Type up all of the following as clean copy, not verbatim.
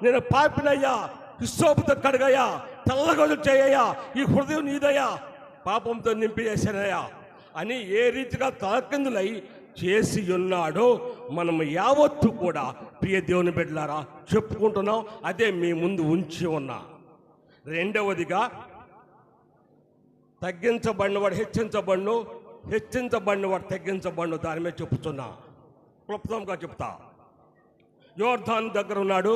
నేను పాపినయ్యా, హిస్సోపుతో కడగయ్యా, తెల్లగొజు చేయయ్యా, ఈ హృదయం నీదయ్యా, పాపంతో నింపి చేశానయ్యా అని ఏ రీతిగా తలకిందులై చేసి ఉన్నాడో మనం యావత్తు కూడా ప్రియ దేవుని బిడ్డలారా చెప్పుకుంటున్నాం. అదే మీ ముందు ఉంచి ఉన్నా. రెండవదిగా తగ్గించబడినవాడు హెచ్చించబడును, హెచ్చించబడినవాడు తగ్గించబడును. దాని మీద చెప్తున్నా, క్లుప్తంగా చెప్తా. యోర్దాను దగ్గర ఉన్నాడు.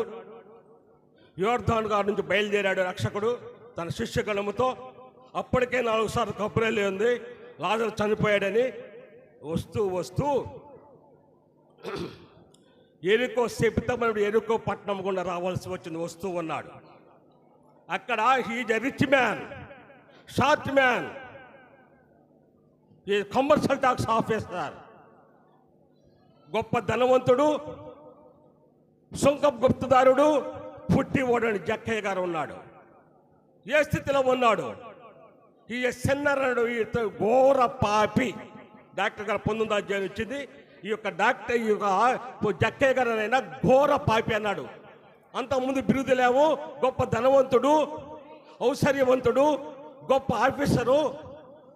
యోర్దాను గారి నుంచి బయలుదేరాడు రక్షకుడు తన శిష్యగణముతో. అప్పటికే 4 సార్లు కబురేలి ఉంది లాజరు చనిపోయాడని. వస్తూ ఎరుకో శపితమైన ఎరుకో పట్టణం గుండా రావాల్సి వచ్చింది. వస్తూ ఉన్నాడు. అక్కడ he's a rich man, short man, ఈ కమర్షియల్ టాక్స్ ఆఫీసర్, గొప్ప ధనవంతుడు, సుంకం గుప్తదారుడు, పుట్టి ఓడని జక్కయ్య గారు ఉన్నాడు. ఏ స్థితిలో ఉన్నాడు? ఈ సెన్నరడు, ఈ ఘోర పాపి. డాక్టర్ గారు 19వ అధ్యాయం ఇచ్చింది. ఈ యొక్క డాక్టర్, ఈ యొక్క జక్కయ్య గారు అయినా ఘోర పాపి అన్నాడు. అంతకుముందు బిరుదులేవు, గొప్ప ధనవంతుడు, ఔశ్వర్యవంతుడు, గొప్ప ఆఫీసరు,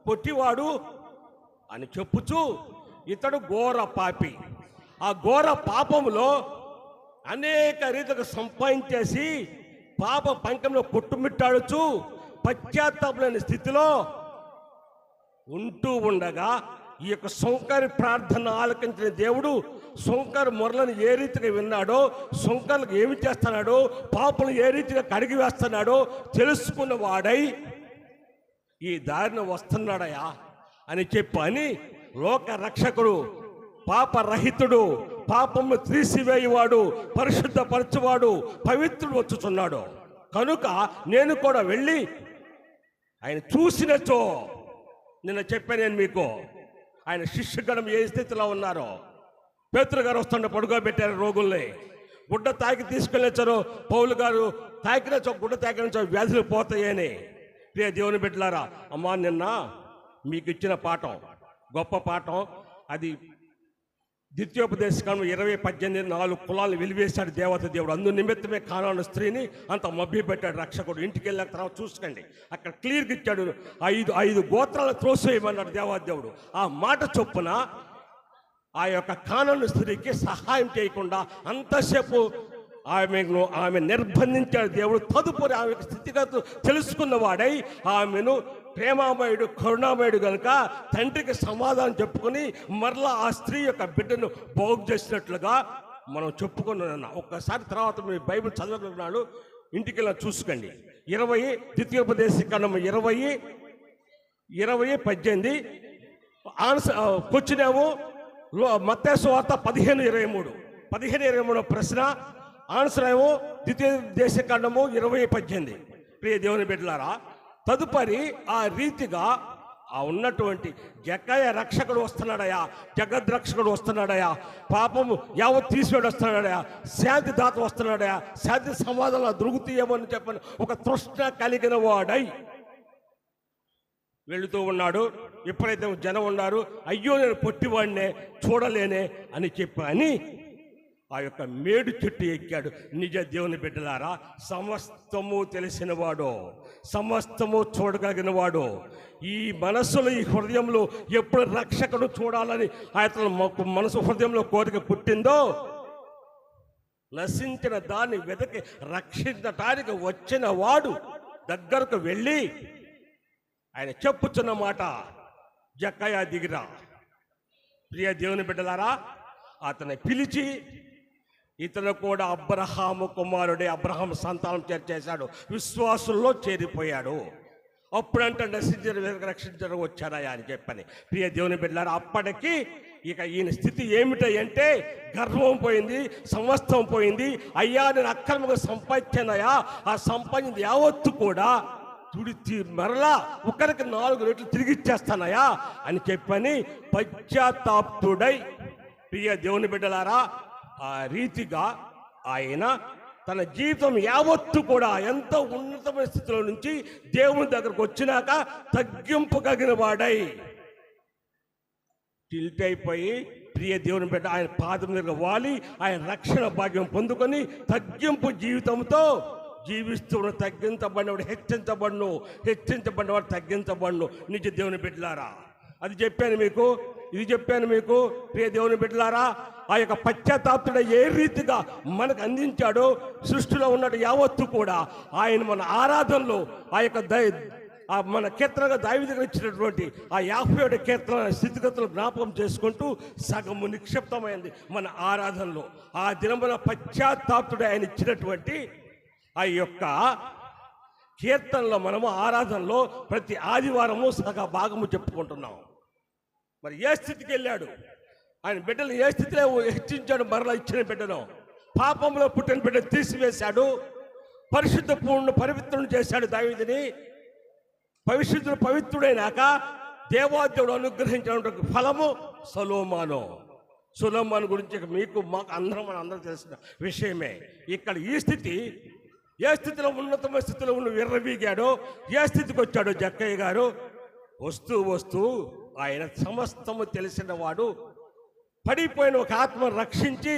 పొట్టివాడు అని చెప్పుచు ఇతడు ఘోర పాపి. ఆ ఘోర పాపములో అనేక రీతిగా సంపాదించేసి పాప పంకంలో కొట్టుమిట్టాడుచు పశ్చాత్తాపలేని స్థితిలో ఉంటూ ఉండగా ఈ యొక్క సొంకరి ప్రార్థన ఆలకించిన దేవుడు సొంకరు మొరలను ఏ రీతిగా విన్నాడో, సొంకర్లకు ఏమి చేస్తున్నాడో, పాపలను ఏ రీతిగా కడిగి వేస్తున్నాడో తెలుసుకున్న వాడై ఈ దారిన వస్తున్నాడయా అని చెప్పని లోక రక్షకుడు, పాపరహితుడు, పాపము తీసివేయువాడు, పరిశుద్ధపరచువాడు, పవిత్రుడు వచ్చుచున్నాడు. కనుక నేను కూడా వెళ్ళి ఆయన చూసినచో, నిన్న చెప్పాను నేను మీకు, ఆయన శిష్యగణం ఏ స్థితిలో ఉన్నారో. పేతురు గారు వస్తుండే పడుకోబెట్టారు రోగుల్ని. గుడ్డ తాకి తీసుకెళ్ళొచ్చారు. పౌలు గారు తాకినచో, గుడ్డ తాకినచో వ్యాధులు పోతాయని. ప్రియ దేవుని బిడ్డలారా, అమ్మా నిన్న మీకు ఇచ్చిన పాఠం గొప్ప పాఠం. అది ద్వితీయోపదేశకాండం 20:18 4 కులాలను వెలివేశాడు దేవత దేవుడు. అందు నిమిత్తమే కానాను స్త్రీని అంత మభ్య పెట్టాడు రక్షకుడు. ఇంటికి వెళ్ళిన తర్వాత చూసుకోండి, అక్కడ క్లియర్గా ఇచ్చాడు. 5 గోత్రాలను త్రోసేయమన్నాడు దేవాదేవుడు. ఆ మాట చొప్పున ఆ యొక్క కానాను స్త్రీకి సహాయం చేయకుండా అంతసేపు ఆమె నిర్బంధించాడు దేవుడు. తదుపరి ఆమె స్థితిగతులు తెలుసుకున్నవాడై ఆమెను ప్రేమామయుడు, కరుణామయుడు కనుక తండ్రికి సమాధానం చెప్పుకొని మరలా ఆ స్త్రీ యొక్క బిడ్డను బాగు చేసినట్లుగా మనం చెప్పుకున్నాం. ఒక్కసారి తర్వాత మీరు బైబిల్ చదవగలిగినాడు, ఇంటికి వెళ్ళి చూసుకోండి. 20 ద్వితీయోపదేశకాండం 20:18 కూర్చున్నాము. మత్తయి సువార్త 15:23 ప్రశ్న. ఆన్సర్ ఏమో ద్వితీయోపదేశకాండము 20:18. ప్రియ దేవుని బిడ్డలారా, తదుపరి ఆ రీతిగా ఆ ఉన్నటువంటి జక్కయ్య రక్షకుడు వస్తున్నాడయా, జగద్రక్షకుడు వస్తున్నాడయా, పాపము యావత్ తీసివేడు వస్తున్నాడయా, శాంతి దాత వస్తున్నాడయా, శాంతి సమాధానం దొరుకుతాయేమని చెప్పని ఒక తృష్ణ కలిగిన వాడై వెళుతూ ఉన్నాడు. ఎప్పుడైతే జనం ఉన్నారు, అయ్యో నేను పొట్టివాడినే చూడలేనే అని చెప్పని ఆ యొక్క మేడు చెట్టు ఎక్కాడు. నిజ దేవుని బిడ్డలారా, సమస్తము తెలిసినవాడు, సమస్తము చూడగలిగినవాడు, ఈ మనస్సులో, ఈ హృదయంలో ఎప్పుడు రక్షకుడు చూడాలని ఆయన మనసు హృదయంలో కోరిక పుట్టిందో, నశించిన దాన్ని వెతకి రక్షించటానికి వచ్చిన వాడు దగ్గరకు వెళ్ళి ఆయన చెప్పుచున్న మాట, జక్కయ్య దిగిరా. ప్రియ దేవుని బిడ్డలారా, అతన్ని పిలిచి ఇతను కూడా అబ్రహాము కుమారుడే, అబ్రహాం సంతానం చేశాడు, విశ్వాసుల్లో చేరిపోయాడు. అప్పుడంటే రక్షించడం వచ్చాడయా అని చెప్పని. ప్రియ దేవుని బిడ్డలారా, అప్పటికి ఇక ఈయన స్థితి ఏమిటంటే గర్వం పోయింది, సమస్తం పోయింది. అయ్యా నేను అక్రమంగా సంపాదించానయా, ఆ సంపాదించింది యావత్తు కూడా మరలా ఒకరికి 4 రెట్లు తిరిగి ఇచ్చేస్తానయా అని చెప్పని పశ్చాత్తాప్తుడై, ప్రియ దేవుని బిడ్డలారా, ఆ రీతిగా ఆయన తన జీవితం యావత్తు కూడా ఎంతో ఉన్నతమైన స్థితిలో నుంచి దేవుని దగ్గరకు వచ్చినాక తగ్గింపు కలిగిన వాడై టిల్ట్ అయిపోయి ప్రియ దేవుని బిడ్డ ఆయన పాదం దగ్గర వాలి ఆయన రక్షణ భాగ్యం పొందుకొని తగ్గింపు జీవితంతో జీవిస్తున్న తగ్గించబడినవాడు హెచ్చించబడినవాడు తగ్గించబడును. నిజ దేవుని బిడ్డలారా, అది చెప్పాను మీకు, ఇది చెప్పాను మీకు. ప్రియ దేవుని బిడ్డలారా, ఆ యొక్క పశ్చాత్తాపుడు ఏ రీతిగా మనకు అందించాడో సృష్టిలో ఉన్నట్టు యావత్తు కూడా ఆయన మన ఆరాధనలో ఆ యొక్క మన కీర్తనగా దావీదు దగ్గర ఇచ్చినటువంటి ఆ 51 కీర్తన స్థితిగతులు జ్ఞాపకం చేసుకుంటూ సగము నిక్షిప్తమైంది మన ఆరాధనలో. ఆ దినమున పశ్చాత్తాపుడు ఆయన ఇచ్చినటువంటి ఆ యొక్క కీర్తనలో మనము ఆరాధనలో ప్రతి ఆదివారము సగ భాగము చెప్పుకుంటున్నాం. మరి ఏ స్థితికి వెళ్ళాడు ఆయన బిడ్డలు, ఏ స్థితిలో హెచ్చించాడు? మరలా ఇచ్చిన బిడ్డను పాపంలో పుట్టిన బిడ్డ తీసివేశాడు, పరిశుద్ధ పూర్ణ పవిత్రుని చేశాడు దావీదుని. పవిత్రుడైనాక దేవాదేవుడు అనుగ్రహించినటువంటి ఫలము సొలొమోను గురించి మీకు మాకు అందరూ తెలిసిన విషయమే. ఇక్కడ ఈ స్థితి, ఏ స్థితిలో ఉన్నతమైన స్థితిలో ఉన్న విర్రవీగాడో, ఏ స్థితికి వచ్చాడో జక్కయ్య గారు వస్తూ ఆయన సమస్తము తెలిసిన వాడు, పడిపోయిన ఒక ఆత్మను రక్షించి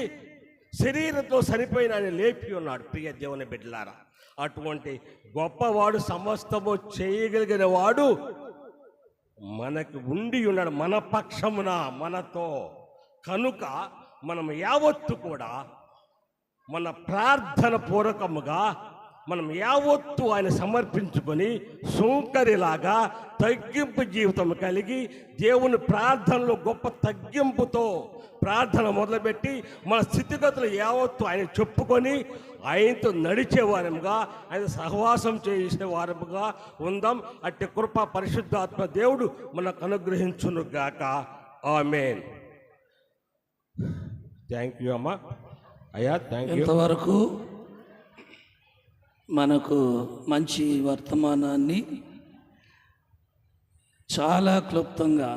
శరీరంతో చనిపోయిన ఆయన లేపి ఉన్నాడు. ప్రియ దేవుని బిడ్డలారా, అటువంటి గొప్పవాడు, సమస్తము చేయగలిగిన వాడు మనకు ఉండి ఉన్నాడు, మన పక్షమున మనతో. కనుక మనం యావత్తు కూడా మన ప్రార్థన పూర్వకముగా మనం యావత్తు ఆయన సమర్పించుకొని సౌకర్యలాగా తగ్గింపు జీవితం కలిగి దేవుని ప్రార్థనలో గొప్ప తగ్గింపుతో ప్రార్థన మొదలుపెట్టి మన స్థితిగతులు యావత్తు ఆయన చెప్పుకొని ఆయనతో నడిచేవారముగా, ఆయన సహవాసం చేసేవారముగా ఉందాం. అట్టి కృప పరిశుద్ధాత్మ దేవుడు మనకు అనుగ్రహించును గాక. ఆమేన్. థ్యాంక్ యూ అమ్మా. అయ్యా థ్యాంక్ యూ. ఇంతవరకు మనకు మంచి వర్తమానాన్ని చాలా క్లుప్తంగా